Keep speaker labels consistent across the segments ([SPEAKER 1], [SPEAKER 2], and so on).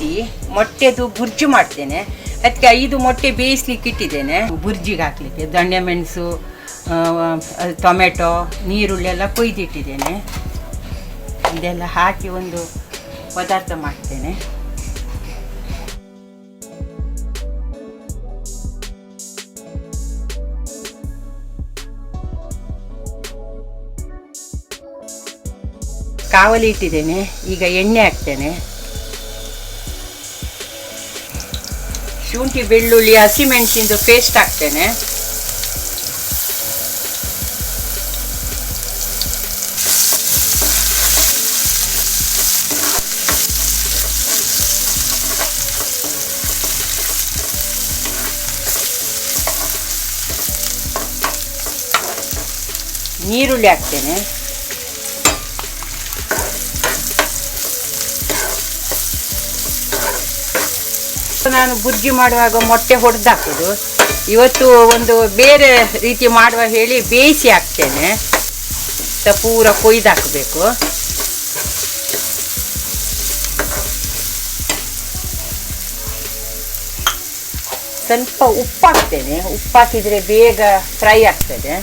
[SPEAKER 1] ಬೇಯಿಸಿ ಮೊಟ್ಟೆದು ಬುರ್ಜಿ ಮಾಡ್ತೇನೆ. ಅದಕ್ಕೆ 5 ಮೊಟ್ಟೆ ಬೇಯಿಸ್ಲಿಕ್ಕೆ ಇಟ್ಟಿದ್ದೇನೆ. ಬುರ್ಜಿಗೆ ಹಾಕಲಿಕ್ಕೆ ಧನಿಯಾ ಮೆಣಸು, ಟೊಮೆಟೊ, ನೀರುಳ್ಳಿ ಎಲ್ಲ ಕೊಯ್ದಿಟ್ಟಿದ್ದೇನೆ. ಇದೆಲ್ಲ ಹಾಕಿ ಒಂದು ಪದಾರ್ಥ ಮಾಡ್ತೇನೆ. ಕಾವಲಿ ಇಟ್ಟಿದ್ದೇನೆ. ಈಗ ಎಣ್ಣೆ ಹಾಕ್ತೇನೆ. ಶುಂಠಿ, ಬೆಳ್ಳುಳ್ಳಿ, ಹಸಿಮೆಣಸಿಂದು ಪೇಸ್ಟ್ ಹಾಕ್ತೇನೆ. ನೀರುಳ್ಳಿ ಹಾಕ್ತೇನೆ. ನಾನು ಬುರ್ಜಿ ಮಾಡುವಾಗ ಮೊಟ್ಟೆ ಹೊಡೆದು ಹಾಕೋದು. ಇವತ್ತು ಒಂದು ಬೇರೆ ರೀತಿ ಮಾಡುವ ಹೇಳಿ ಬೇಯಿಸಿ ಹಾಕ್ತೇನೆ. ಪೂರ ಕೊಯ್ದು ಹಾಕಬೇಕು. ಸ್ವಲ್ಪ ಉಪ್ಪು ಹಾಕ್ತೇನೆ. ಉಪ್ಪು ಹಾಕಿದರೆ ಬೇಗ ಫ್ರೈ ಆಗ್ತದೆ.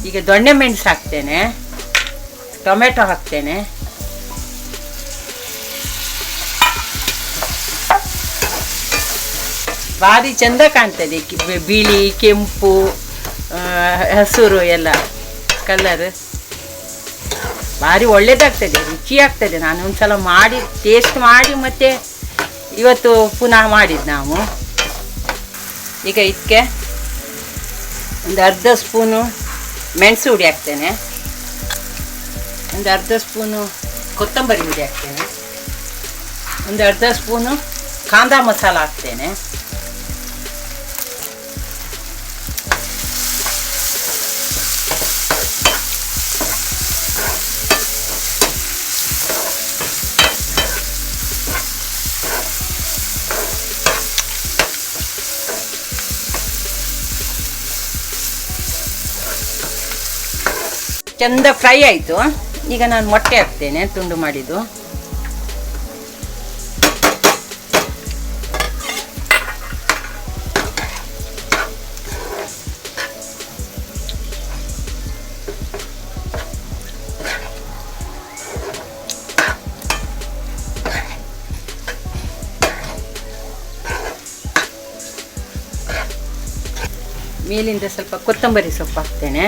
[SPEAKER 1] ಈಗ ದೊಣ್ಣೆ ಮೆಣಸು ಹಾಕ್ತೇನೆ. ಟೊಮೆಟೊ ಹಾಕ್ತೇನೆ. ಭಾರಿ ಚಂದ ಕಾಣ್ತದೆ. ಬಿಳಿ, ಕೆಂಪು, ಹಸಿರು ಎಲ್ಲ ಕಲರ್ ಭಾರಿ ಒಳ್ಳೇದಾಗ್ತದೆ, ರುಚಿ ಆಗ್ತದೆ. ನಾನು ಒಂದ್ಸಲ ಮಾಡಿ ಟೇಸ್ಟ್ ಮಾಡಿ ಮತ್ತೆ ಇವತ್ತು ಪುನಃ ಮಾಡಿದ್ದು ನಾವು. ಈಗ ಇದಕ್ಕೆ ಒಂದು ಅರ್ಧ ಸ್ಪೂನು ಮೆಣಸು ಹುಡಿ ಹಾಕ್ತೇನೆ. ಒಂದು ಅರ್ಧ ಸ್ಪೂನು ಕೊತ್ತಂಬರಿ ಹುಡಿ ಹಾಕ್ತೇನೆ. ಒಂದು ಅರ್ಧ ಸ್ಪೂನು ಕಾಂದಾ ಮಸಾಲ ಹಾಕ್ತೇನೆ. ಚಂದ ಫ್ರೈ ಆಯಿತು. ಈಗ ನಾನು ಮೊಟ್ಟೆ ಹಾಕ್ತೇನೆ, ತುಂಡು ಮಾಡಿದ್ದು. ಮೇಲಿಂದ ಸ್ವಲ್ಪ ಕೊತ್ತಂಬರಿ ಸೊಪ್ಪು ಹಾಕ್ತೇನೆ.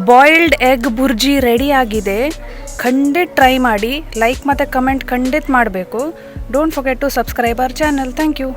[SPEAKER 2] ಬಾಯ್ಲ್ಡ್ ಎಗ್ ಬುರ್ಜಿ ರೆಡಿ ಆಗಿದೆ. ಖಂಡಿತ ಟ್ರೈ ಮಾಡಿ. ಲೈಕ್ ಮತ್ತು ಕಮೆಂಟ್ ಖಂಡಿತ ಮಾಡಬೇಕು. Don't forget to subscribe our channel. Thank you.